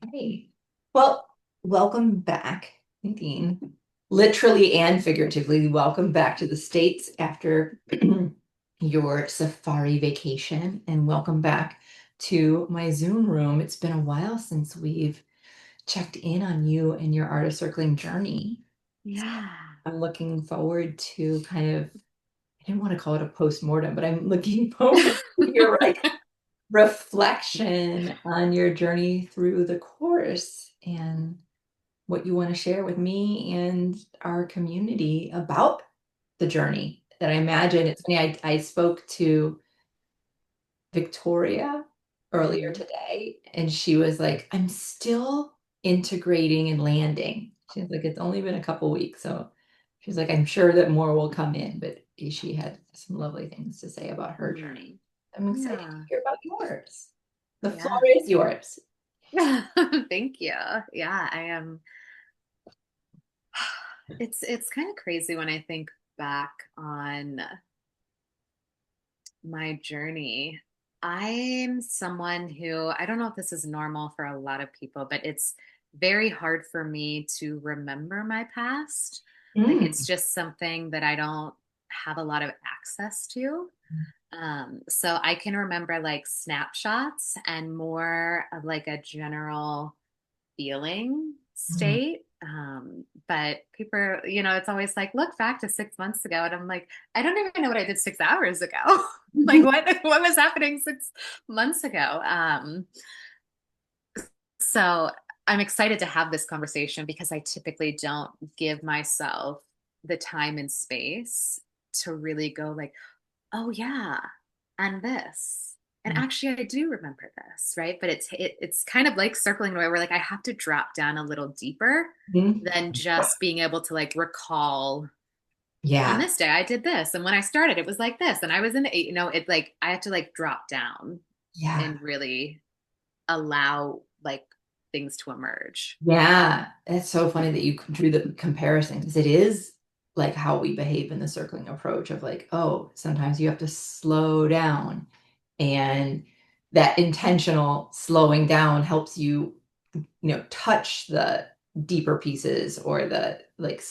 Hey, well, welcome back, Nadine. Literally and figuratively, welcome back to the States after your safari vacation, and welcome back to my Zoom room. It's been a while since we've checked in on you and your artist circling journey. Yeah. I'm looking forward to I didn't want to call it a post-mortem, but I'm looking forward to your reflection on your journey through the course and what you want to share with me and our community about the journey that I imagine it's funny. I spoke to Victoria earlier Mhm. today and she was like, I'm still integrating and landing. She's like, it's only been a couple weeks. So she's like, I'm sure that more will come in, but she had some lovely things to say about her Mm. journey. I'm excited to Yeah. hear about yours. The floor Yeah. is yours. Thank you. Yeah, I am. It's kind of crazy when I think back on my journey. I'm someone who, I don't know if this is normal for a lot of people, but it's very hard for me to remember my past. Like it's Mm. just something that I don't have a lot of access to. So I can remember like snapshots and more of like a general feeling Mm. state. But people, it's always like, look back to 6 months ago. And I'm like, I don't even know what I did 6 hours ago. Like what was happening 6 months ago? So I'm excited to have this conversation because I typically don't give myself the time and space to really go like, oh yeah, and this. And actually I do remember this, right? But it's kind of like circling away where like I have to drop down a little deeper Mhm. than just being able to like recall on Yeah, this day I did this and when I started it was like this and I was in the eight, it's like I have to like drop down yeah, and really allow like things to emerge. yeah. It's so funny that you drew the comparison because it is like how we behave in the circling approach of like, oh, sometimes you have to slow down. And that intentional slowing down helps you touch the deeper pieces or the like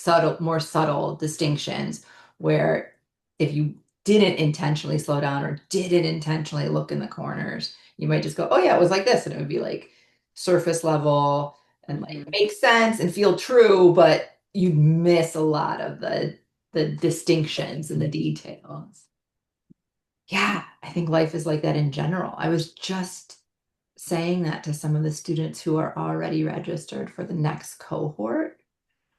more subtle distinctions where if you didn't intentionally slow down or didn't intentionally look in the corners, you might just go, oh yeah, it was like this. And it would be like surface level and like Mhm. make sense and feel true, but you'd miss a lot of the distinctions and the details. Yeah, I think life is like that in general. I was just saying that to some of the students who are already registered for the next cohort.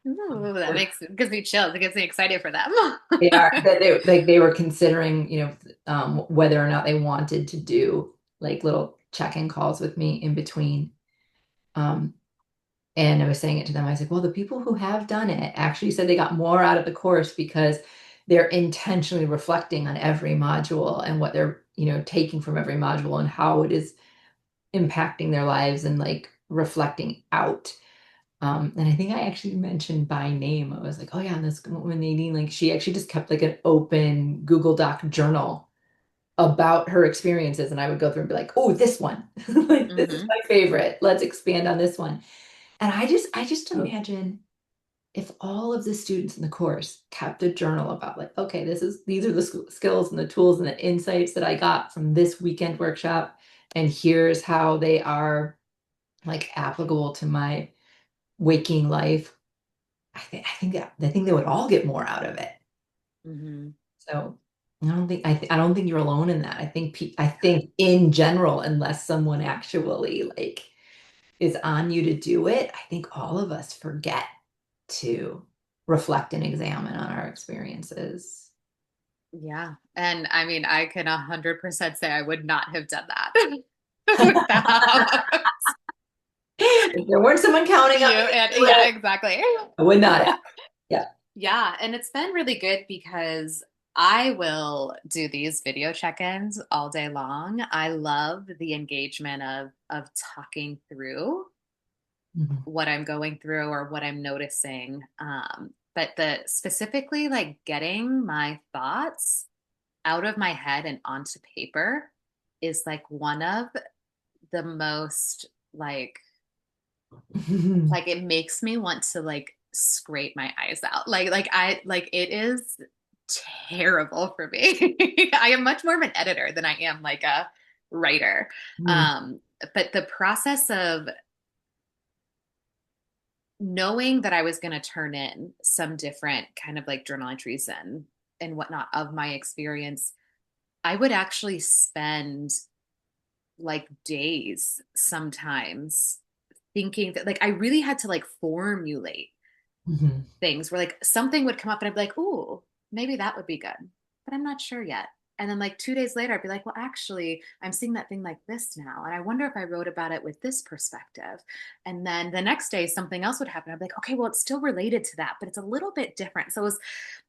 Ooh, that gives me chills. It gets me excited for them. They are that they were considering, whether or not they wanted to do like little check-in calls with me in between. Um, and I was saying it to them. I was like, well, the people who have done it actually said they got more out of the course because they're intentionally reflecting on every module and what they're taking from every module and how it is impacting their lives and like reflecting out. And I think I actually mentioned by name. I was like, oh yeah, and this woman Nadine, like she actually just kept like an open Google Doc journal about her experiences. And I would go through and be like, oh, this one. Like this is Hmm. my favorite. Let's expand on this one. And I just imagine if all of the students in the course kept a journal about like, okay, these are the skills and the tools and the insights that I got from this weekend workshop, and here's how they are like applicable to my waking life. I think they would all get more out of it. Hmm. So I don't think you're alone in that. I think in general, unless someone actually like is on you to do it, I think all of us forget to reflect and examine on our experiences. Yeah. And I mean, I can 100% say I would not have done that without If there weren't someone counting on you. me to And do yeah, it, exactly. I would not have. Yeah. Yeah. And it's been really good because I will do these video check-ins all day long. I love the engagement of talking through Mhm. what I'm going through or what I'm noticing. But the specifically like getting my thoughts out of my head and onto paper is like one of the most like Like it makes me want to like scrape my eyes out. Like it is terrible for me. I am much more of an editor than I am like a writer. Mm, Um, but the process of knowing that I was going to turn in some different kind of like journal entries and whatnot of my experience, I would actually spend like days sometimes thinking that like I really had to like formulate mhm, things where like something would come up and I'd be like, ooh, maybe that would be good, but I'm not sure yet. And then like 2 days later, I'd be like, well, actually, I'm seeing that thing like this now. And I wonder if I wrote about it with this perspective. And then the next day, something else would happen. I'd be like, okay, well, it's still related to that, but it's a little bit different. So it was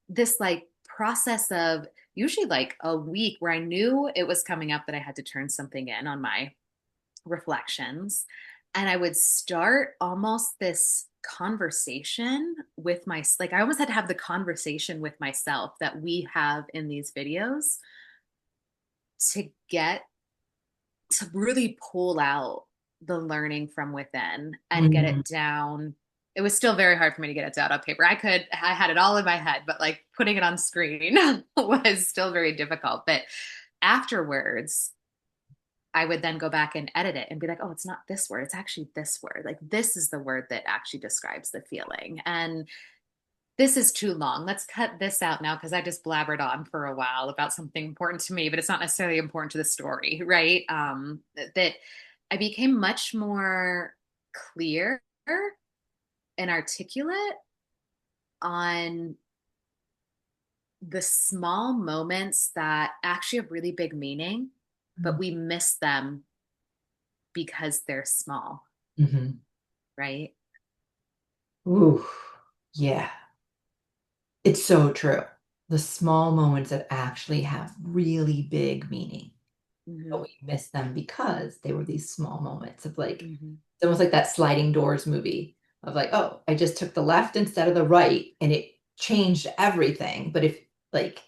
this like process of usually like a week where I knew it was coming up that I had to turn something in on my reflections. And I would start almost this conversation with my, like, I almost had to have the conversation with myself that we have in these videos to get to really pull out the learning from within and get mm, it down. It was still very hard for me to get it down on paper. I had it all in my head, but like putting it on screen was still very difficult. But afterwards, I would then go back and edit it and be like, oh, it's not this word. It's actually this word. Like, this is the word that actually describes the feeling. And this is too long. Let's cut this out now because I just blabbered on for a while about something important to me, but it's not necessarily important to the story, right? That I became much more clear and articulate on the small moments that actually have really big meaning, but mm, we miss them because they're small, mhm. right? Ooh, yeah, it's so true. The small moments that actually have really big meaning, but Hmm. we miss them because they were these small moments of like, Hmm. it's almost like that sliding doors movie of like, oh, I just took the left instead of the right and it changed everything. But if like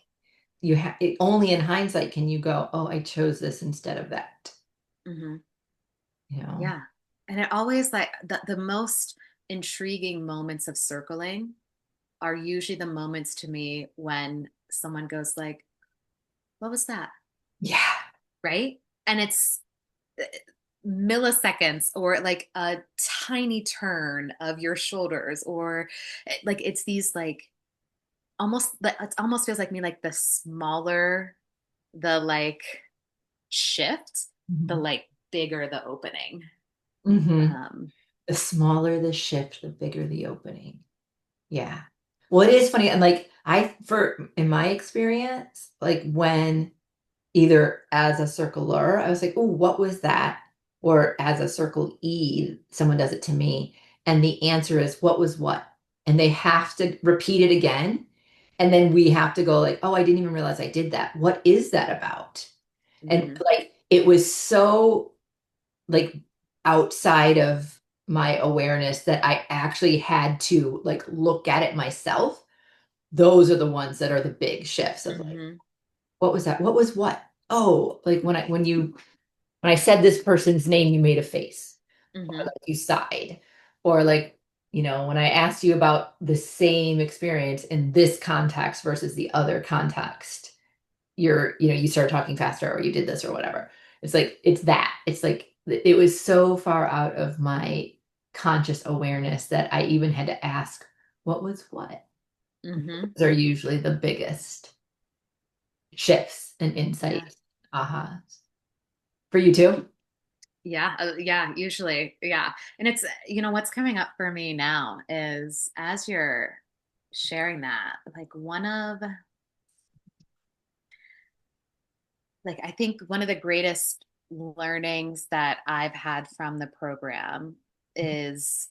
you have it only in hindsight can you go, oh, I chose this instead of that, Hmm. you know? Yeah. And it always like the most intriguing moments of circling are usually the moments to me when someone goes like, what was that? Yeah. Right. And it's uh, milliseconds or like a tiny turn of your shoulders or like it's these like almost it almost feels like me like the smaller the like shift, the Hmm. like bigger the opening. Hmm. Um, The smaller the shift, the bigger the opening. Yeah. Well, it is funny. And like I for in my experience, like when either as a circler, I was like, oh, what was that? Or as a circle E, someone does it to me. And the answer is, what was what? And they have to repeat it again. And then we have to go like, oh, I didn't even realize I did that. What is that about? And mhm, like it was so like outside of my awareness that I actually had to like look at it myself. Those are the ones that are the big shifts of like, mhm, what was that? What was what? Oh, like when I said this person's name, you made a face, or mhm, like you sighed, or like, when I asked you about the same experience in this context versus the other context, you start talking faster or you did this or whatever. It's like, it's that. It's like, it was so far out of my conscious awareness that I even had to ask, what was what? mhm. Those are usually the biggest shifts and Yeah. insight. Aha. For you too? Yeah, yeah, usually, yeah. And it's, what's coming up for me now is as you're sharing that, like I think one of the greatest learnings that I've had from the program is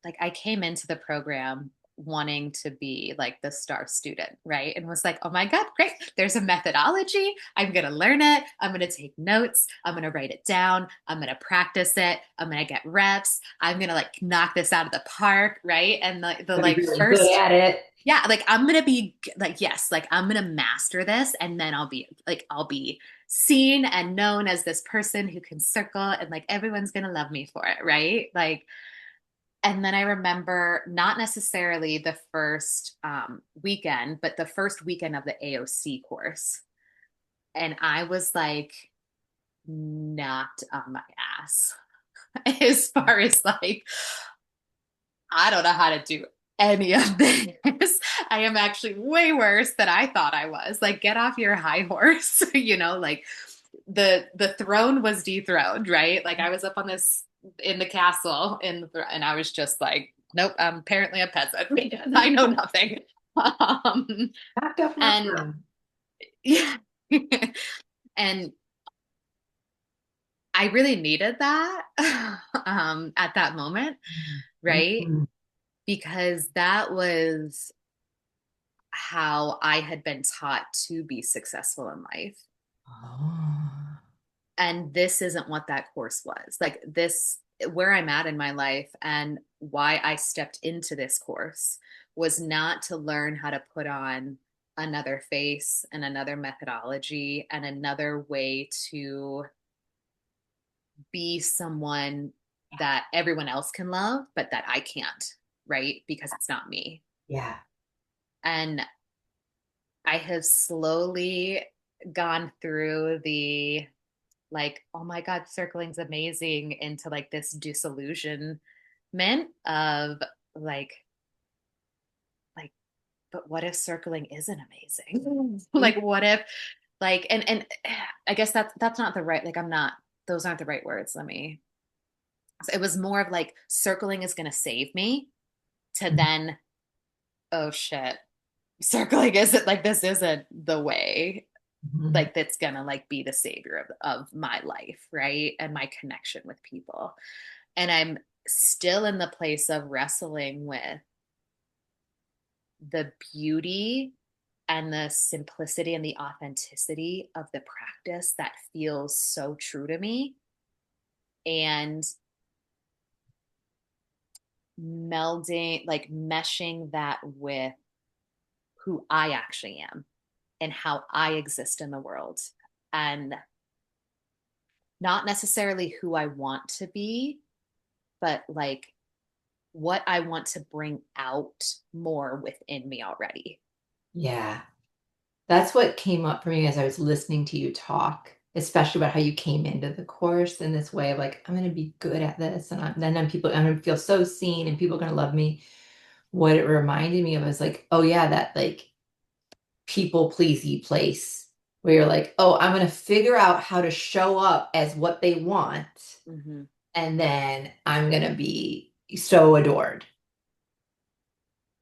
like I came into the program wanting to be like the star student, right? And was like, oh my God, great. There's a methodology. I'm going to learn it. I'm going to take notes. I'm going to write it down. I'm going to practice it. I'm going to get reps. I'm going to like knock this out of the park, right? And the I'd be like really good first at it. yeah, like I'm gonna be like, yes, like I'm gonna master this and then I'll be seen and known as this person who can circle and like everyone's going to love me for it, right? Like, and then I remember not necessarily the first weekend, but the first weekend of the AOC course. And I was like knocked on my ass as far as like, I don't know how to do any of this. I am actually way worse than I thought I was. Like, get off your high horse, like the throne was dethroned, right? Like I was up on this in the castle and I was just like, nope, I'm apparently a peasant. I know nothing. Um, Backed off my and throne. yeah. And I really needed that at that moment, right? Mhm. Because that was how I had been taught to be successful in life. Oh. And this isn't what that course was. Like this, where I'm at in my life and why I stepped into this course was not to learn how to put on another face and another methodology and another way to be someone that everyone else can love, but that I can't, right? Because it's not me. Yeah. And I have slowly gone through the like, oh my God, circling's amazing into like this disillusionment of like, like, but what if circling isn't amazing? Yeah. Like, what if like, and I guess that's not the right, like, I'm not, those aren't the right words. Let me, so it was more of like circling is going to save me to then, oh shit, circling isn't like, this isn't the way Mhm. like that's gonna like be the savior of my life, right? And my connection with people. And I'm still in the place of wrestling with the beauty and the simplicity and the authenticity of the practice that feels so true to me and melding like meshing that with who I actually am and how I exist in the world and not necessarily who I want to be but like what I want to bring out more within me already. Yeah. That's what came up for me as I was listening to you talk, especially about how you came into the course in this way of like, I'm going to be good at this. And then people, I'm going to feel so seen and people are going to love me. What it reminded me of was like, oh yeah, that like people pleasey place where you're like, oh, I'm going to figure out how to show up as what they want. Mm-hmm. And then I'm going to be so adored.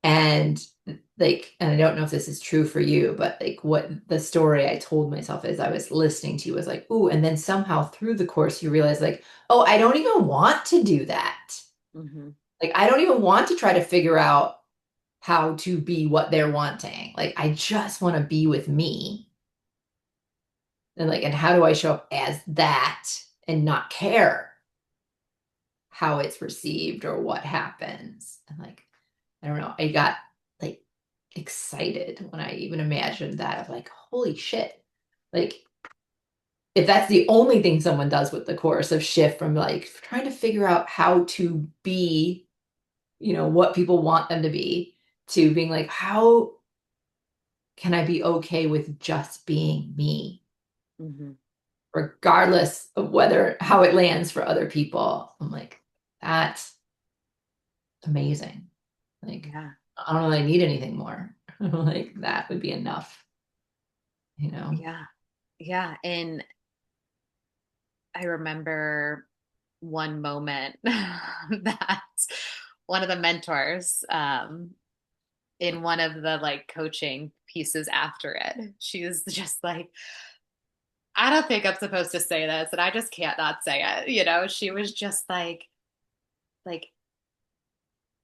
And like, and I don't know if this is true for you, but like what the story I told myself as I was listening to you was like, ooh, and then somehow through the course you realize like, oh, I don't even want to do that. Mm-hmm. Like I don't even want to try to figure out how to be what they're wanting. Like I just want to be with me. And like, and how do I show up as that and not care how it's received or what happens? And like, I don't know, I got like excited when I even imagined that of like, holy shit. Like, if that's the only thing someone does with the course of shift from like trying to figure out how to be, what people want them to be, to being like, how can I be okay with just being me, Mm-hmm. regardless of whether how it lands for other people? I'm like, that's amazing. Like, Yeah. I don't really need anything more. Like, that would be enough, you know? Yeah. Yeah. And I remember one moment that one of the mentors in one of the like coaching pieces after it, she was just like, I don't think I'm supposed to say this, and I just can't not say it. She was just like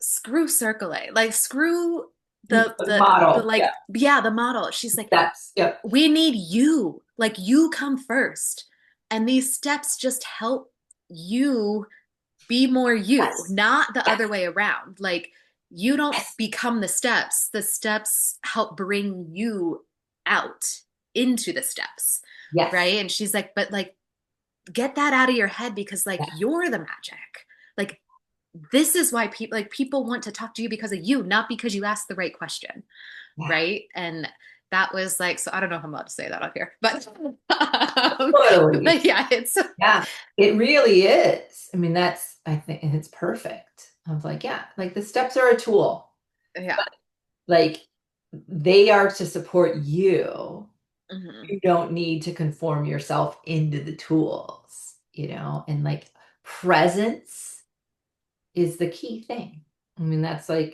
screw circling, like screw The the model, yeah. like yeah, the model. She's like, Steps, yep. we need you. Like you come first. And these steps just help you be more you, Yes, not the yes, other way around. Like you don't yes. become the steps. The steps help bring you out into the steps. Yes. right? And she's like, but like, get that out of your head because like Yeah. you're the magic. Like, this is why people want to talk to you because of you, not because you asked the right question, Yeah. right? And that was like, so I don't know if I'm allowed to say that on here, but Totally. but yeah, it's Yeah. It really is. I mean, that's, I think, and it's perfect. Of like, yeah, like the steps are a tool. yeah. Like they are to support you. Hmm. You don't need to conform yourself into the tools, and like presence is the key thing. I mean, that's why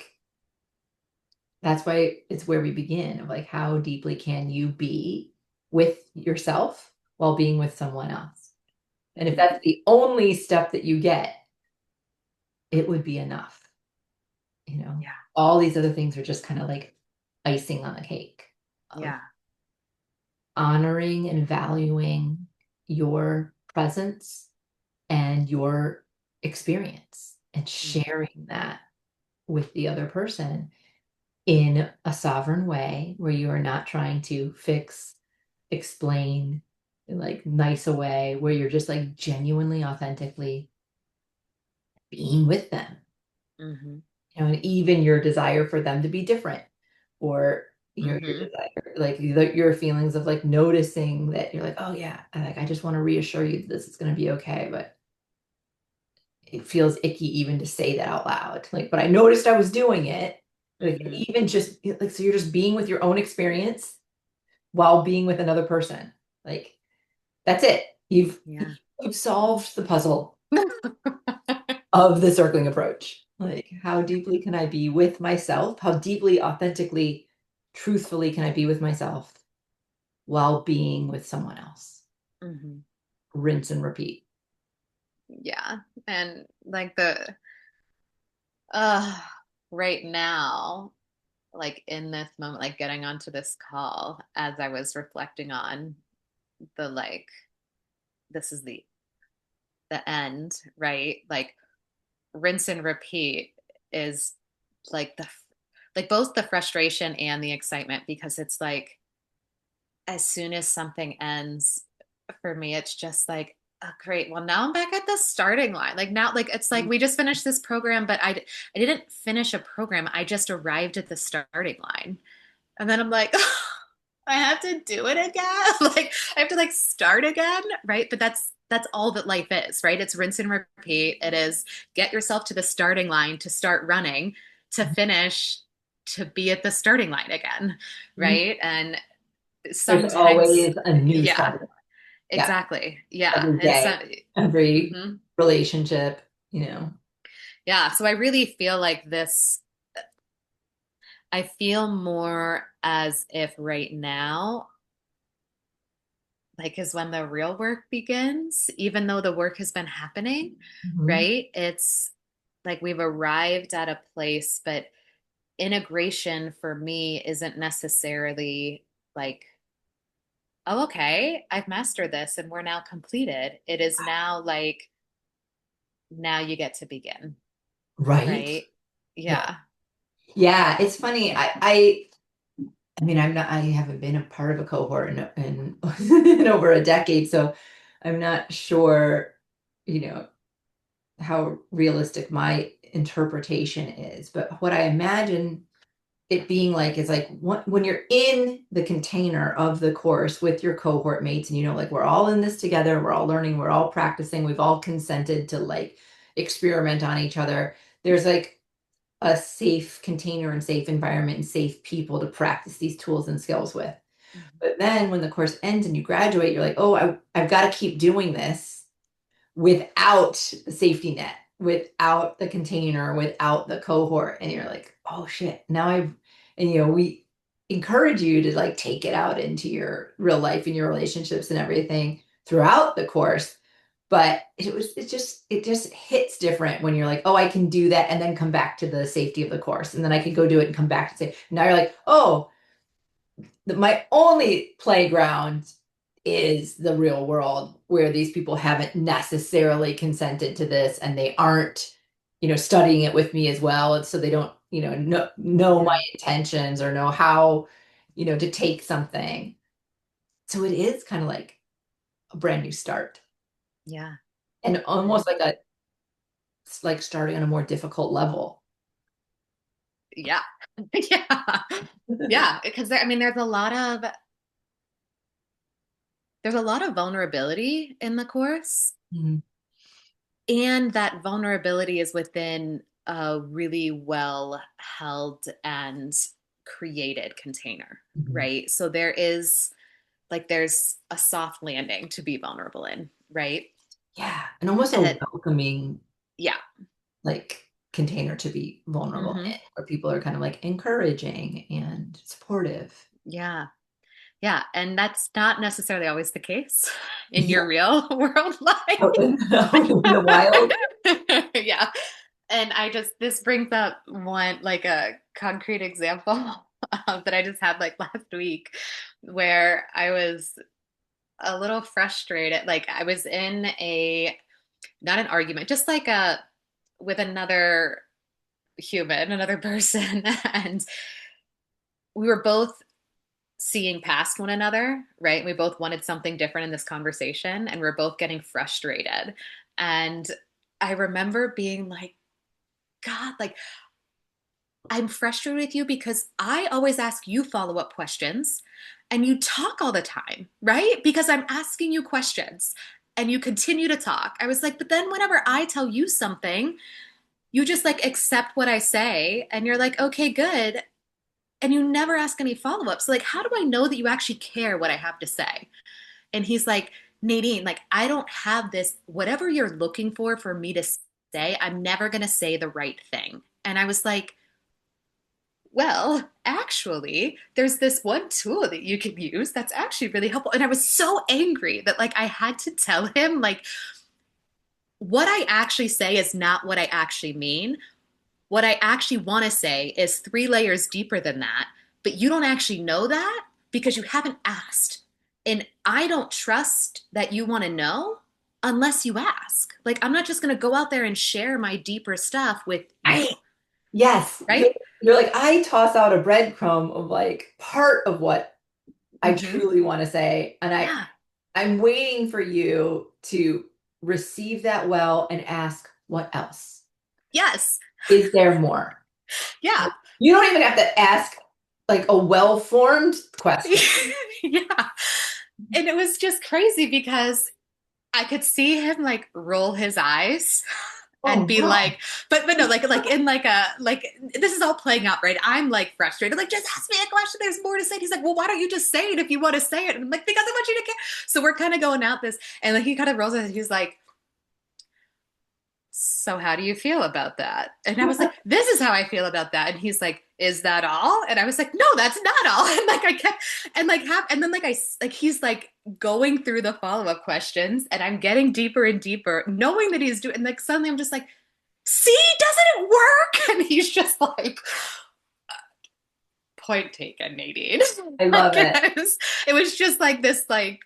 it's where we begin of like how deeply can you be with yourself while being with someone else. And if Hmm. that's the only step that you get, it would be enough. Yeah. All these other things are just kind of like icing on the cake of Yeah. honoring and valuing your presence and your experience and Hmm. sharing that with the other person in a sovereign way where you are not trying to fix, explain, like nice a way, where you're just like genuinely, authentically being with them. Hmm. And even your desire for them to be different, or your Hmm. desire, like your feelings of like noticing that you're like, oh yeah, like I just want to reassure you that this is going to be okay, but it feels icky even to say that out loud. Like, but I noticed I was doing it. Like, Hmm. even just like, so you're just being with your own experience while being with another person. Like, that's it. Yeah. You've solved the puzzle of the circling approach. Like, how deeply can I be with myself? How deeply, authentically, truthfully can I be with myself while being with someone else? Hmm. Rinse and repeat. Yeah. And like uh right now, like in this moment, like getting onto this call as I was reflecting on the like this is the end, right? Like rinse and repeat is like like both the frustration and the excitement because it's like as soon as something ends for me, it's just like, oh, great. Well, now I'm back at the starting line. Like now, like it's like we just finished this program, but I didn't finish a program. I just arrived at the starting line. And then I'm like, I have to do it again. Like I have to like start again, right? But that's all that life is, right? It's rinse and repeat. It is get yourself to the starting line to start running, to finish, to be at the starting line again, right? And There's sometimes, always a new yeah, starting. Yeah, exactly. Yeah. every And day, so, every mhm. relationship. Yeah. So I really feel like I feel more as if right now like is when the real work begins, even though the work has been happening, Mhm. right? It's like we've arrived at a place, but integration for me isn't necessarily like, oh, okay, I've mastered this and we're now completed. It is now like, now you get to begin, Right. right? Yeah. Yeah. Yeah. It's funny. I mean, I haven't been a part of a cohort in over a decade, so I'm not sure, you know, how realistic my interpretation is. But what I imagine it being like is like when you're in the container of the course with your cohort mates, and like we're all in this together, we're all learning, we're all practicing, we've all consented to like experiment on each other. There's like a safe container and safe environment and safe people to practice these tools and skills with. Mhm. But then when the course ends and you graduate, you're like, oh, I've got to keep doing this without the safety net, without the container, without the cohort. And you're like, oh shit, now and we encourage you to like take it out into your real life and your relationships and everything throughout the course. But it just hits different when you're like, oh, I can do that and then come back to the safety of the course. And then I can go do it and come back to say, now you're like, oh, my only playground is the real world where these people haven't necessarily consented to this and they aren't studying it with me as well, and so they don't know my Yeah. intentions or know how to take something. So it is kind of like a brand new start Yeah. and Mhm. almost like starting on a more difficult level. Yeah. Yeah. Yeah. Because I mean, there's a lot of vulnerability in the course, Mhm. and that vulnerability is within a really well held and created container, Mhm. right? So there's a soft landing to be vulnerable in, right? Yeah, and almost a And welcoming yeah. like container to be vulnerable in, Hmm. where people are kind of like encouraging and supportive. Yeah. Yeah. And that's not necessarily always the case in Yeah, your real world out life. in, out in the wild. Yeah. And this brings up like a concrete example that I just had like last week where I was a little frustrated. Like I was in not an argument, just like with another human, another person. And we were both seeing past one another, right? We both wanted something different in this conversation and we're both getting frustrated. And I remember being like, God, like, I'm frustrated with you because I always ask you follow up questions and you talk all the time, right? Because I'm asking you questions and you continue to talk. I was like, but then whenever I tell you something, you just like accept what I say and you're like, okay, good. And you never ask any follow ups. Like, how do I know that you actually care what I have to say? And he's like, Nadine, like, I don't have this, whatever you're looking for me to say, I'm never going to say the right thing. And I was like, well, actually, there's this one tool that you can use that's actually really helpful. And I was so angry that like I had to tell him like what I actually say is not what I actually mean. What I actually want to say is three layers deeper than that, but you don't actually know that because you haven't asked. And I don't trust that you want to know unless you ask. Like I'm not just going to go out there and share my deeper stuff with you, I Yes, right? you're like I toss out a breadcrumb of like part of what I Mm-hmm. truly want to say, and Yeah. I'm waiting for you to receive that well and ask what else. Yes. Is there more? Yeah. You don't even have to ask like a well-formed question. Yeah. And it was just crazy because I could see him like roll his eyes and Oh be no. like, but no, like in like this is all playing out, right? I'm like frustrated, like just ask me a question. There's more to say. And he's like, well, why don't you just say it if you want to say it? And I'm like, because I want you to care. So we're kind of going out this, and like he kind of rolls his, he's like, so how do you feel about that? And I was like, this is how I feel about that. And he's like, is that all? And I was like, no, that's not all. And like I kept and like have and then like I like he's like going through the follow-up questions and I'm getting deeper and deeper, knowing that he's doing and like suddenly I'm just like, see, doesn't it work? And he's just like, point taken, Nadine. I Like love it. it was just like this like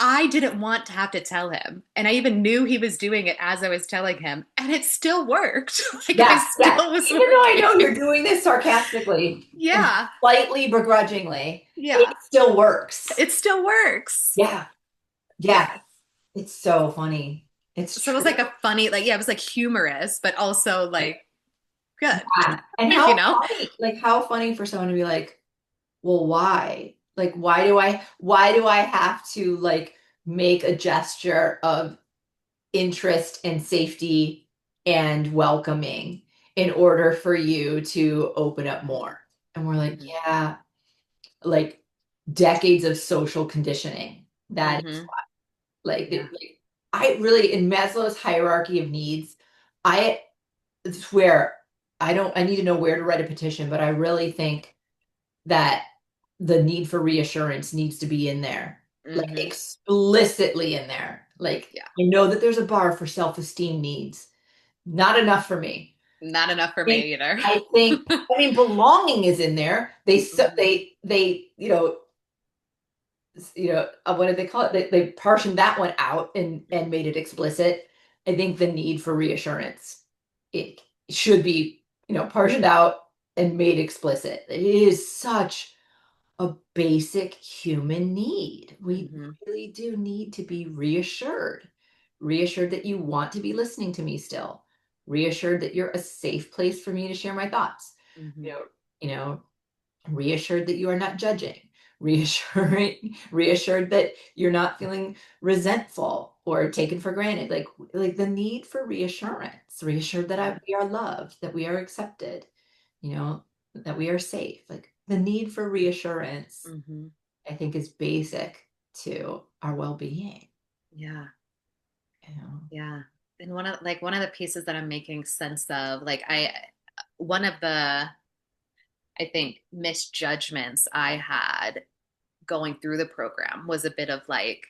I didn't want to have to tell him. And I even knew he was doing it as I was telling him. And it still worked. Like I Yes, yes. still was Even though I know working. you're doing this sarcastically and Yeah. slightly begrudgingly, it Yeah. still works. It still works. Yeah, yeah. Yeah. It's so funny. It's So it true. was like a funny, like, yeah, it was like humorous, but also like good, Yeah. And you how know? funny, like how funny for someone to be like, well, why? Like, why do I have to like make a gesture of interest and safety and welcoming in order for you to open up more? And we're like, Hmm. yeah, like decades of social conditioning. That is Hmm. like, Yeah. like I really in Maslow's hierarchy of needs, I swear I need to know where to write a petition, but I really think that the need for reassurance needs to be in there, like Hmm. explicitly in there. Like Yeah. I know that there's a bar for self-esteem needs. Not enough for me. Not enough for think me either. I think I mean belonging is in there. Hmm. They what did they call it? They partitioned that one out and made it explicit. I think the need for reassurance it should be partitioned out and made explicit. It is such a basic human need. We Mm-hmm. really do need to be reassured. Reassured that you want to be listening to me still. Reassured that you're a safe place for me to share my thoughts. Mm-hmm. You know, you know, reassured that you are not judging. Reassured that you're not feeling resentful or taken for granted. Like the need for reassurance. Reassured that Yeah. we are loved, that we are accepted, you know, that we are safe. Like the need for reassurance, Mm-hmm. I think, is basic to our well-being, Yeah. you know. Yeah. And one of the pieces that I'm making sense of, one of the I think misjudgments I had going through the program was a bit of like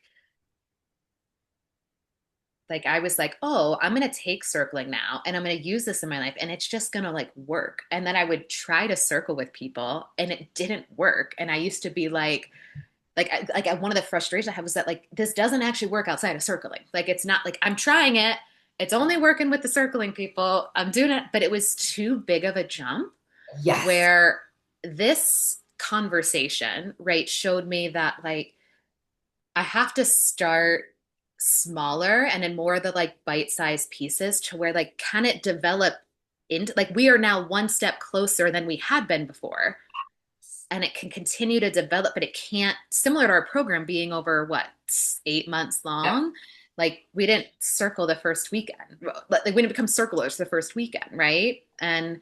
I was like, oh, I'm gonna take circling now and I'm gonna use this in my life and it's just gonna like work. And then I would try to circle with people and it didn't work. And I used to be one of the frustrations I had was that like this doesn't actually work outside of circling. Like it's not like I'm trying it. It's only working with the circling people. I'm doing it, but it was too big of a jump Yes. where this conversation, right, showed me that like I have to start smaller and in more of the like bite-sized pieces to where like can it develop into like we are now one step closer than we had been before and it can continue to develop but it can't similar to our program being over what 8 months Yep. long like we didn't circle the first weekend like we didn't become circlers the first weekend right and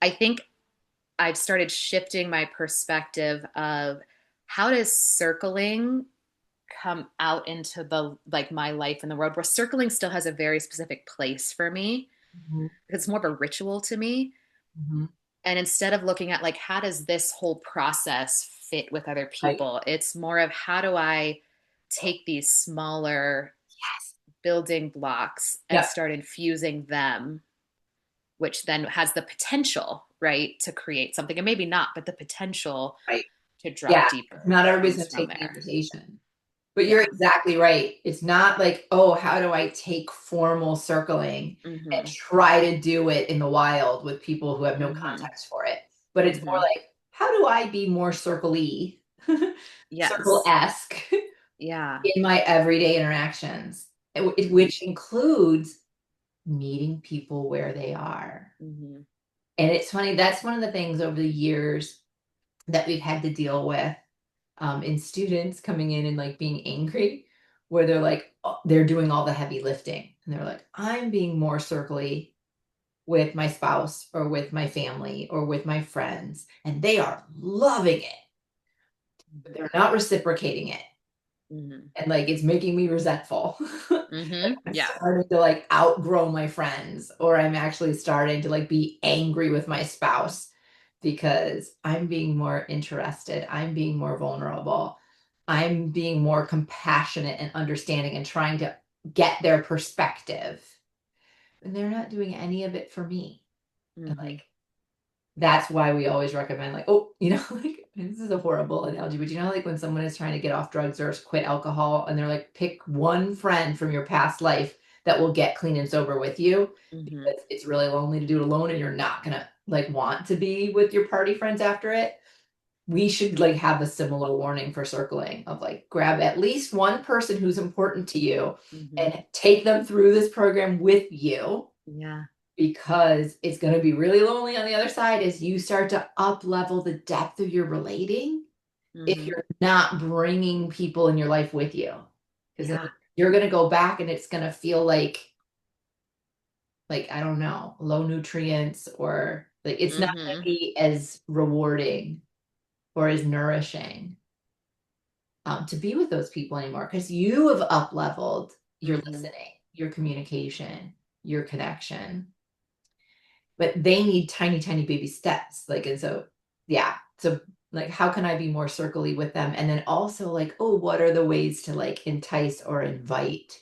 I think I've started shifting my perspective of how does circling come out into the like my life in the world where circling still has a very specific place for me Mhm, because it's more of a ritual to me mhm. and instead of looking at like how does this whole process fit with other Right. people it's more of how do I take these smaller Yes. building blocks and Yep. start infusing them which then has the potential right to create something and maybe not but the potential Right. to drop Yeah. deeper Not everybody's comes going to from take the there invitation. But you're yeah exactly right. It's not like, oh, how do I take formal circling and mm-hmm try to do it in the wild with people who have no mm-hmm context for it? But it's more mm-hmm like, how do I be more circle-y, yes circle-esque yeah in my everyday interactions, mm-hmm which includes meeting people where they are. mm-hmm And it's funny, that's one of the things over the years that we've had to deal with in students coming in and like being angry, where they're like, oh, they're doing all the heavy lifting. And they're like, I'm being more circly with my spouse or with my family or with my friends, and they are loving it, but they're not reciprocating it. mm-hmm And like it's making me resentful. Like mm-hmm I'm yeah starting to like outgrow my friends, or I'm actually starting to like be angry with my spouse because I'm being more interested, I'm being more vulnerable, I'm being more compassionate and understanding and trying to get their perspective. And they're not doing any of it for me. And mm-hmm like that's why we always recommend like, oh, like this is a horrible analogy, but like when someone is trying to get off drugs or quit alcohol and they're like, pick one friend from your past life that will get clean and sober with you mm-hmm because it's really lonely to do it alone and you're not gonna like want to be with your party friends after it. We should like have a similar warning for circling of like grab at least one person who's important to you mm-hmm and take them through this program with you yeah because it's going to be really lonely on the other side as you start to up level the depth of your relating if mm-hmm you're not bringing people in your life with you because then yeah you're going to go back and it's going to feel like I don't know, low nutrients, or like it's not going to mm-hmm be as rewarding or as nourishing to be with those people anymore because you have up leveled your mm-hmm listening, your communication, your connection, but they need tiny, tiny baby steps. Like, and so, yeah. So, like, how can I be more circly with them? And then also, like, oh, what are the ways to like entice or invite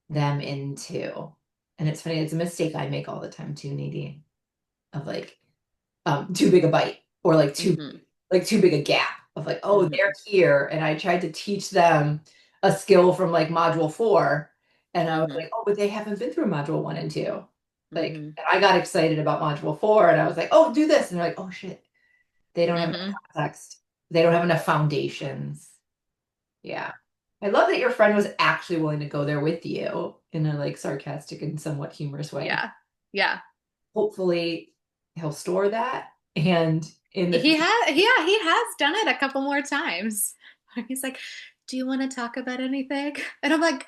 them into? And it's funny, it's a mistake I make all the time too, Nadine, of like too big a bite or mm-hmm like too big a gap of like, oh, mm-hmm they're here. And I tried to teach them a skill from like module 4. And I was mm-hmm like, oh, but they haven't been through module 1 and 2. Like, mm-hmm and I got excited about module 4 and I was like, oh, do this. And they're like, oh shit, they don't have mm-hmm that context. they don't have enough foundations. Yeah. I love that your friend was actually willing to go there with you in a like sarcastic and somewhat humorous way. Yeah. Yeah. Hopefully he'll store that and in the He future. has, yeah, he has done it a couple more times. He's like, "Do you want to talk about anything?" And I'm like,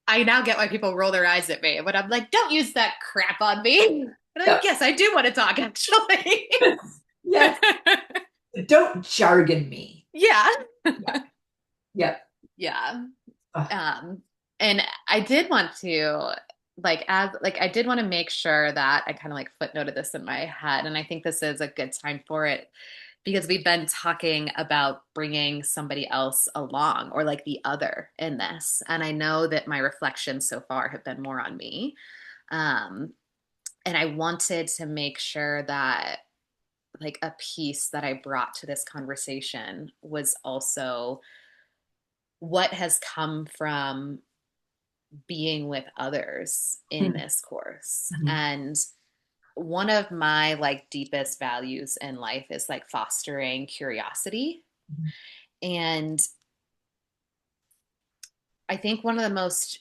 I now get why people roll their eyes at me, but I'm like, "Don't use that crap on me." And I Yep. guess I do want to talk, actually. Yes. Don't jargon me. Yeah. Yeah. Yep. Yeah. Ugh. Um, and I did want to I did want to make sure that I kind of like footnoted this in my head, and I think this is a good time for it because we've been talking about bringing somebody else along or like the other in this, and I know that my reflections so far have been more on me, um, and I wanted to make sure that like a piece that I brought to this conversation was also what has come from being with others in this course. Mhm. And one of my like deepest values in life is like fostering curiosity. Mhm. And I think one of the most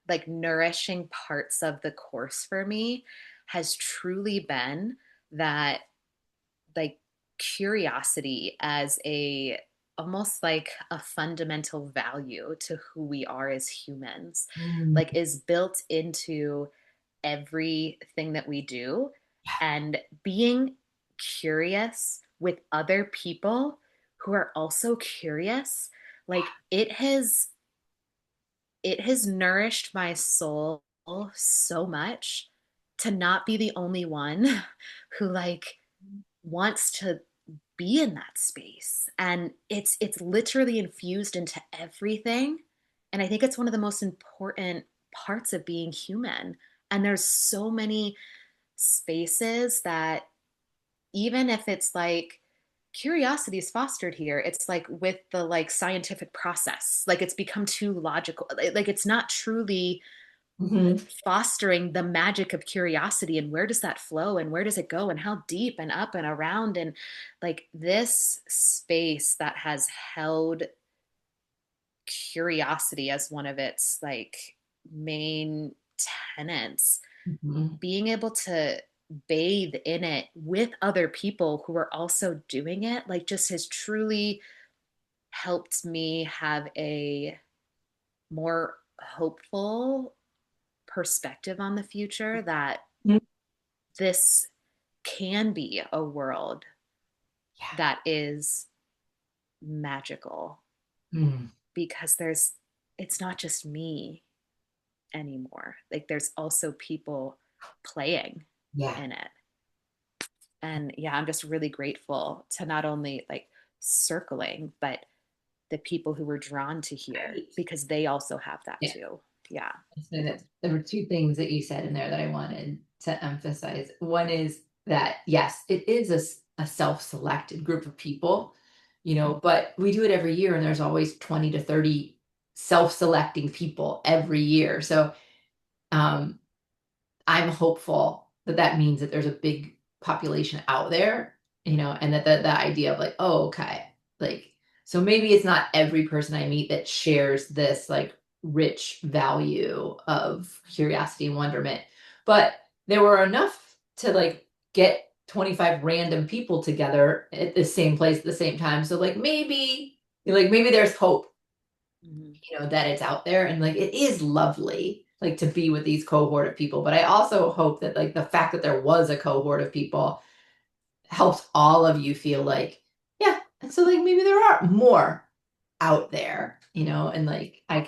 like nourishing parts of the course for me has truly been that like curiosity as a almost like a fundamental value to who we are as humans Mm. like is built into everything that we do, and being curious with other people who are also curious, like it has nourished my soul so much to not be the only one who like wants to be in that space, and it's literally infused into everything, and I think it's one of the most important parts of being human. And there's so many spaces that even if it's like curiosity is fostered here, it's like with the like scientific process, like it's become too logical, like it's not truly Mhm. fostering the magic of curiosity, and where does that flow and where does it go and how deep and up and around, and like this space that has held curiosity as one of its like main tenets, Mhm. being able to bathe in it with other people who are also doing it like just has truly helped me have a more hopeful perspective on the future, that Mhm. this can be a world Yeah. that is magical, Mm. because it's not just me anymore. Like there's also people playing Yeah. in it. And yeah, I'm just really grateful to not only like circling, but the people who were drawn to here Right. because they also have that Yeah. too. Yeah. So that there were two things that you said in there that I wanted to emphasize. One is that yes, it is a self-selected group of people, but we do it every year and there's always 20 to 30 self-selecting people every year. So um I'm hopeful that that means that there's a big population out there, and that the idea of like, oh, okay, like, so maybe it's not every person I meet that shares this like rich value of curiosity and wonderment, but there were enough to like get 25 random people together at the same place at the same time. So like maybe there's hope, Mhm. that it's out there and like it is lovely like to be with these cohort of people. But I also hope that like the fact that there was a cohort of people helps all of you feel like, yeah, and so like maybe there are more out there, and like I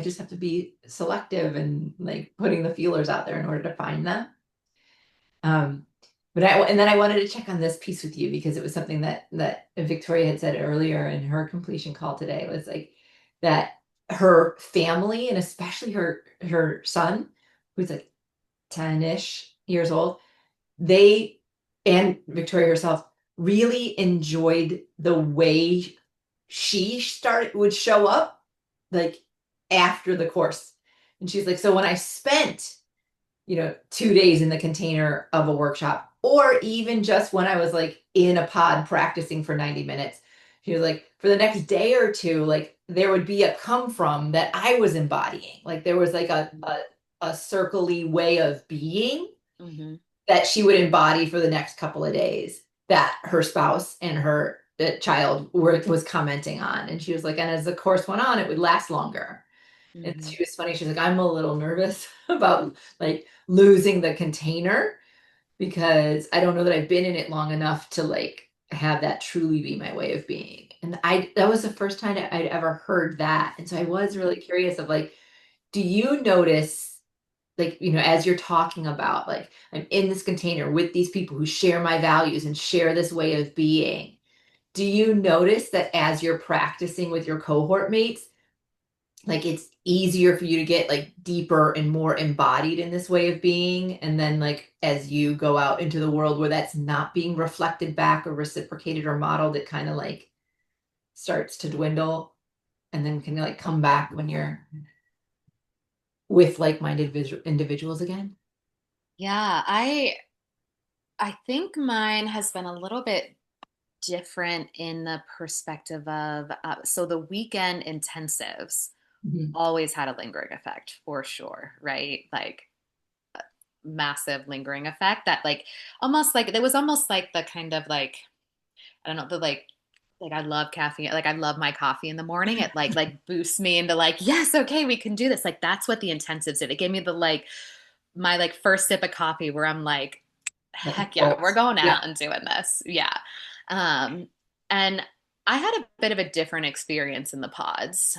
just have to be selective and like putting the feelers out there in order to find them. Um, and then I wanted to check on this piece with you because it was something that Victoria had said earlier in her completion call today was like that her family and especially her son, who's like 10-ish years old, they and Victoria herself really enjoyed the way she started would show up like after the course. And she's like, so when I spent 2 days in the container of a workshop, Or even just when I was like in a pod practicing for 90 minutes, she was like, for the next day or two, like there would be a come from that I was embodying. Like there was like a circle-y way of being Mm-hmm. that she would embody for the next couple of days that her spouse and her child was commenting on. And she was like, and as the course went on, it would last longer. And Mm-hmm. she was funny. She's like, I'm a little nervous about like losing the container because I don't know that I've been in it long enough to like have that truly be my way of being. And I that was the first time I'd ever heard that. And so I was really curious of like, do you notice like, as you're talking about like I'm in this container with these people who share my values and share this way of being. Do you notice that as you're practicing with your cohort mates, like it's easier for you to get like deeper and more embodied in this way of being, and then like as you go out into the world where that's not being reflected back or reciprocated or modeled, it kind of like starts to dwindle and then can like come back when you're with like-minded individuals again? Yeah, I think mine has been a little bit different in the perspective of so the weekend intensives Mhm. always had a lingering effect for sure, right? Like massive lingering effect that like almost like there was almost like the kind of like I don't know the like I love caffeine, like I love my coffee in the morning. It like boosts me into like yes, okay, we can do this. Like that's what the intensives did. It gave me the like my like first sip of coffee where I'm like Like heck yeah, we're both. going Yeah. out and doing this. Yeah. Um, and I had a bit of a different experience in the pods.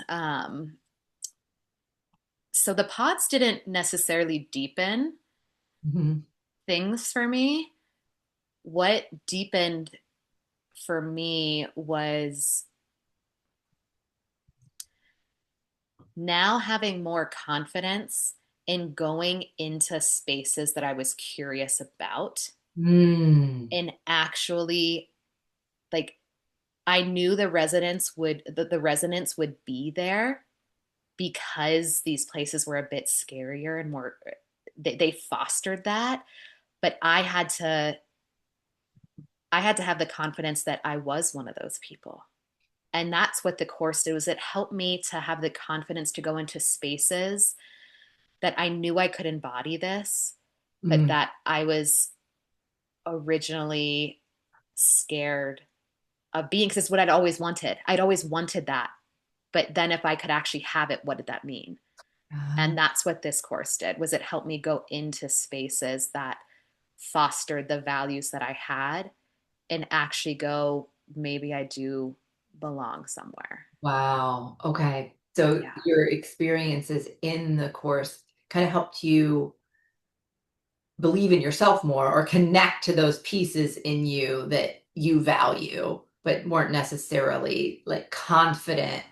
So the pods didn't necessarily deepen Mhm. things for me. What deepened for me was now having more confidence in going into spaces that I was curious about Mm. and actually like I knew the resonance would be there because these places were a bit scarier and more they fostered that, but I had to have the confidence that I was one of those people. And that's what the course did was it helped me to have the confidence to go into spaces that I knew I could embody this, but Mm. that I was originally scared of being because it's what I'd always wanted. I'd always wanted that. But then if I could actually have it, what did that mean? Ah, And that's what this course did was it helped me go into spaces that fostered the values that I had and actually go, maybe I do belong somewhere. wow. Okay. So Yeah. your experiences in the course kind of helped you believe in yourself more or connect to those pieces in you that you value, but weren't necessarily like confident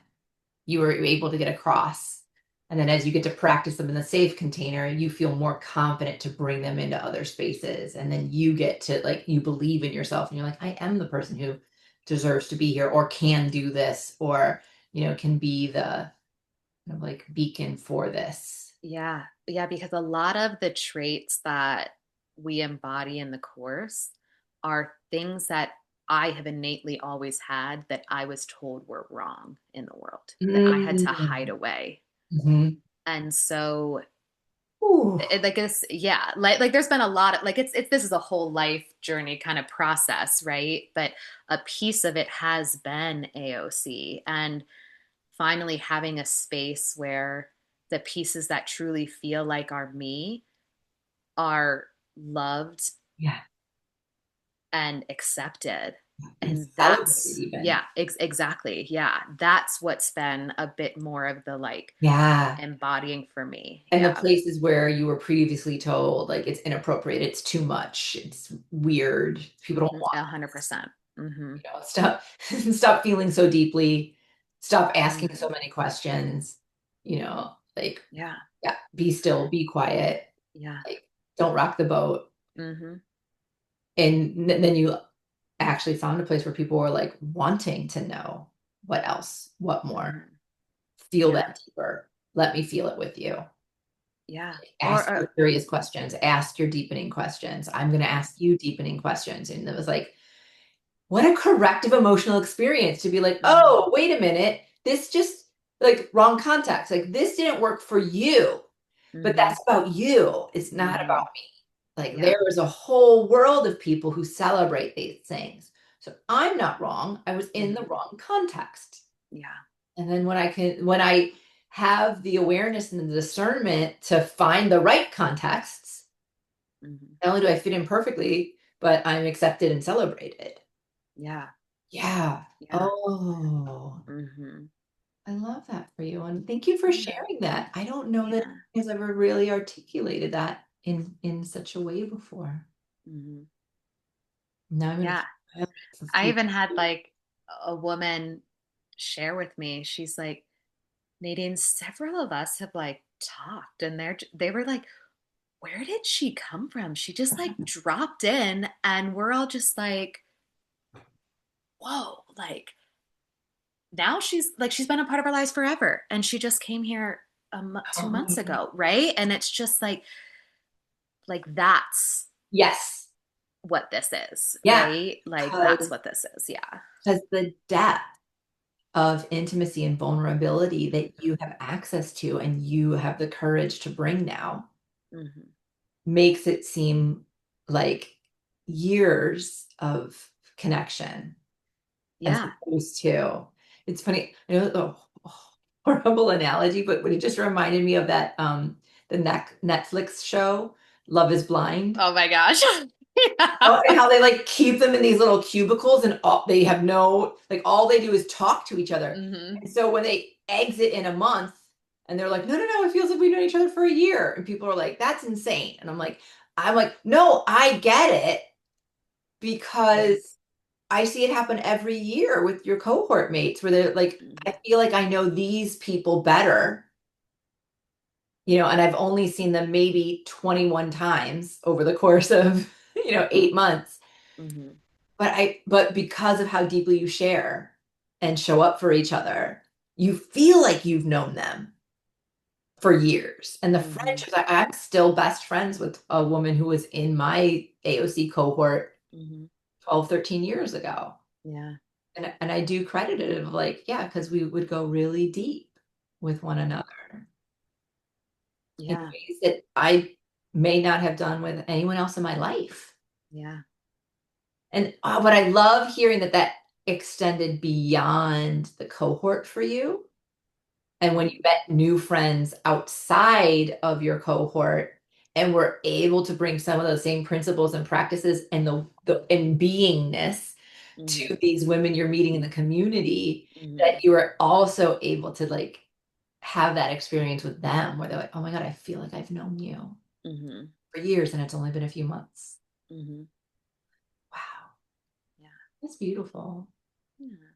you were able to get across. And then as you get to practice them in the safe container, you feel more confident to bring them into other spaces. And then you get to like, you believe in yourself and you're like, I am the person who deserves to be here or can do this or, can be the kind of like beacon for this. Yeah. Yeah. Because a lot of the traits that we embody in the course are things that I have innately always had that I was told were wrong in the world, that I had to hide Mm. away. Mhm. And so Ooh. like it's yeah like there's been a lot of like it's this is a whole life journey kind of process, right? But a piece of it has been AOC and finally having a space where the pieces that truly feel like are me are loved Yeah. and accepted. And And celebrated that's even. yeah exactly yeah that's what's been a bit more of the like Yeah. embodying for me. And the Yeah. places where you were previously told, like, it's inappropriate, it's too much, it's weird, people don't want 100%. Mm-hmm. stop stop feeling so deeply, stop asking so Mm-hmm. many questions, like, Yeah. yeah, be still, be quiet, Yeah. like, don't rock the boat. Mm-hmm. And then you actually found a place where people were like wanting to know what else, what more, Mm-hmm. feel Yeah. that deeper, let me feel it with you. Yeah. Ask your curious questions, ask your deepening questions. I'm going to yeah. ask you deepening questions. And it was like, what a corrective emotional experience to be like, Mhm. oh, wait a minute. This just like wrong context. Like this didn't work for you, but Mhm. that's about you. It's not about Mhm. me. Like Yeah. there is a whole world of people who celebrate these things. So I'm not wrong. I was in the Mhm. wrong context. Yeah. And then when I have the awareness and the discernment to find the right contexts, Mhm. not only do I fit in perfectly, but I'm accepted and celebrated. Yeah. Yeah. Yeah. Oh, Mhm. I love that for you. And thank you for Yeah. sharing that. I don't know that Yeah. has ever really articulated that in such a way before. Mhm. Now I'm gonna Yeah. keep that for I future. even had like a woman share with me. She's like, Nadine, several of us have like talked and they were like, where did she come from? She just like dropped in and we're all just like, whoa, like now she's been a part of our lives forever. And she just came here 2 months Oh, ago, right? And it's just like that's yes. what this is, Yeah. right? Like that's Because what this is. Yeah. the depth of intimacy and vulnerability that Mm-hmm. you have access to and you have the courage to bring now Mm-hmm. makes it seem like years of connection as Yeah. opposed to it's funny. I know a horrible analogy, but it just reminded me of that the Netflix show Love is Blind. Oh my gosh. Oh, Yeah. and how they like keep them in these little cubicles and they have no like all they do is talk to each other. Mm-hmm. And so when they exit in a month and they're like, no, no, no, it feels like we've known each other for a year. And people are like, that's insane. And I'm like, no, I get it Yeah. because I see it happen every year with your cohort mates where they're like, Mm-hmm. I feel like I know these people better, and I've only seen them maybe 21 times over the course of, 8 months. Mm-hmm. But because of how deeply you share and show up for each other, you feel like you've known them for years. And the Mm-hmm. friendships, I'm still best friends with a woman who was in my AOC cohort Mm-hmm. 12, 13 years ago. Yeah. And I do credit it of like, yeah, because we would go really deep with one Mm-hmm. another in Yeah. ways that I may not have done with anyone else in my life. Yeah. And but I love hearing that extended beyond the cohort for you. And when you Mm-hmm. met new friends outside of your cohort and were able to bring some of those same principles and practices and the and beingness Mm-hmm. to these women you're meeting in the community, Mm-hmm. that you are also able to like have that experience with them where they're like, oh my God, I feel like I've known you Mm-hmm. for years and it's only been a few months. Mm-hmm. Wow, Yeah. that's beautiful. Yeah.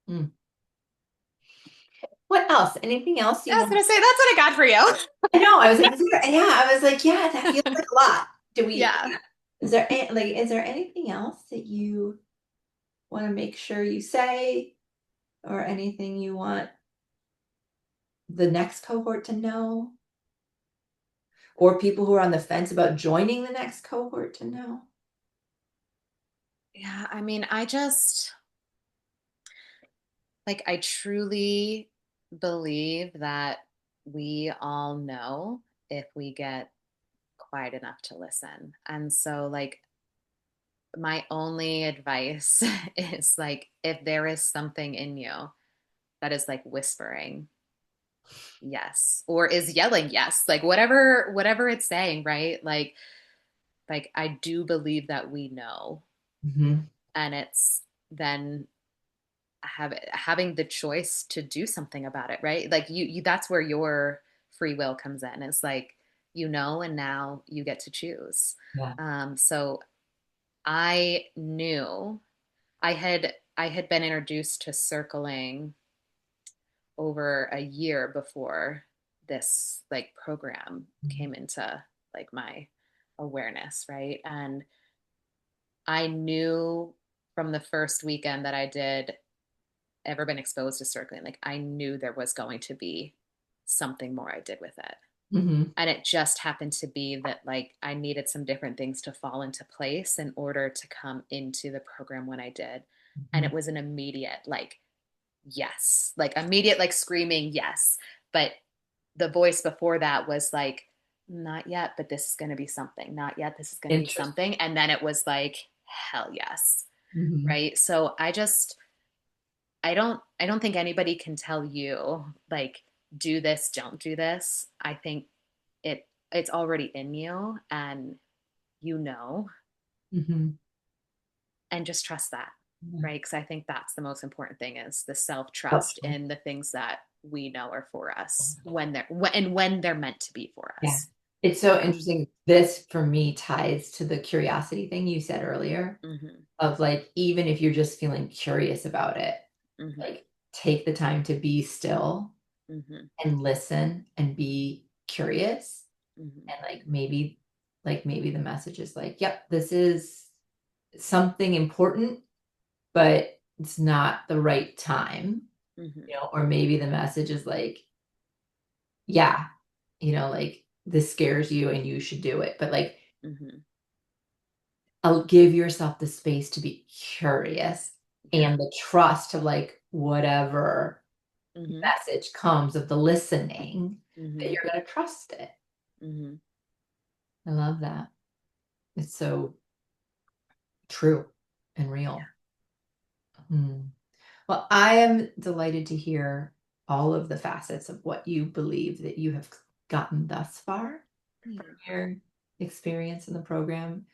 Mm. What else? Anything else I you was want? gonna say that's what I got for you. I know. I was like, yeah, I was like, yeah, that feels like a lot. Do we, Yeah. yeah. Is there anything else that you want to make sure you say or anything you want the next cohort to know or people who are on the fence about joining the next cohort to know? Yeah. I mean, I just like I truly believe that we all know if we get quiet enough to listen. And so like my only advice is like if there is something in you that is like whispering yes or is yelling yes, like whatever it's saying, right? Like I do believe that we know, Hmm. and it's then having the choice to do something about it, right? Like you that's where your free will comes in. It's like and now you get to choose. Yeah. So I knew I had been introduced to circling over a year before this like program came into like my awareness, right? And I knew from the first weekend that I did ever been exposed to circling, like I knew there was going to be something more I did with it. Hmm. And it just happened to be that like I needed some different things to fall into place in order to come into the program when I did. And Hmm. it was an immediate like yes, like immediate like screaming yes. But the voice before that was like, not yet, but this is going to be something. Not yet, this is going to be Interesting. something. And then it was like, hell yes. Hmm. Right. So I don't think anybody can tell you like do this, don't do this. I think it's already in you and you know, Hmm. and just trust that. Right? Because I think that's the most important thing is the self Oh, trust in the things that we know are for us when they're meant to be for yeah. us. It's so interesting. This for me ties to the curiosity thing you said earlier Mm-hmm. of like, even if you're just feeling curious about it, Mm-hmm. like take the time to be still Mm-hmm. and listen and be curious. Mm-hmm. And like maybe the message is like, yep, this is something important, but it's not the right time, Mm-hmm. or maybe the message is like, yeah, like this scares you and you should do it. But like, Mm-hmm. I'll give yourself the space to be curious Yeah. and the trust of like whatever Mm-hmm. message comes of the listening, that Mm-hmm. you're going to trust it. Mm-hmm. I love that. It's so true and Yeah. real. Hmm. Well, I am delighted to hear all of the facets of what you believe that you have gotten thus far from Yeah. your experience in the program.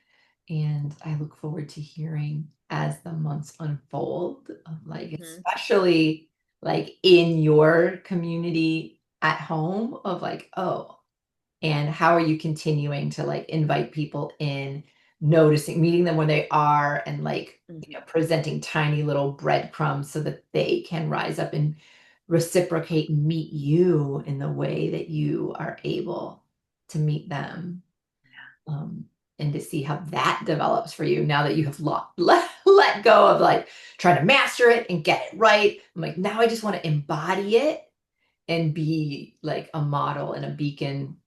And I look forward to hearing as the months unfold, of like, Mm-hmm. especially like in your community at home, of like, oh, and how are you continuing to like invite people in, noticing, meeting them where they are, and like, Mm-hmm. presenting tiny little breadcrumbs so that they can rise up and reciprocate and meet you in the way that you are able to meet them. um, and to see how that develops for you now that you have let go of like trying to master it and get it right. I'm like, now I just want to embody it and be like a model and a beacon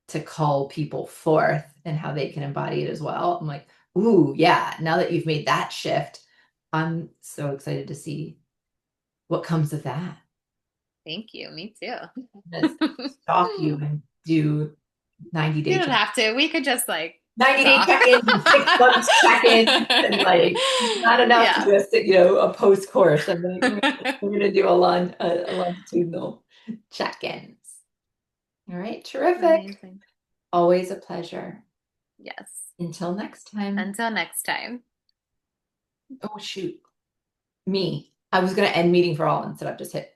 to call people forth and how they can embody it as well. I'm like, ooh, yeah, now that you've made that shift, I'm so excited to see what comes of that. Thank you. Me too. Just stalk you and do 90 You day don't check have to. We could just like 90-day talk. check-ins and 6 months check-ins, and like not enough to Yeah. just a post course. I'm like, we're gonna do a longitudinal check-ins. All right, terrific. Amazing. Always a pleasure. Yes. Until next time. Until next time. Oh shoot, me. I was gonna end meeting for all instead of just hit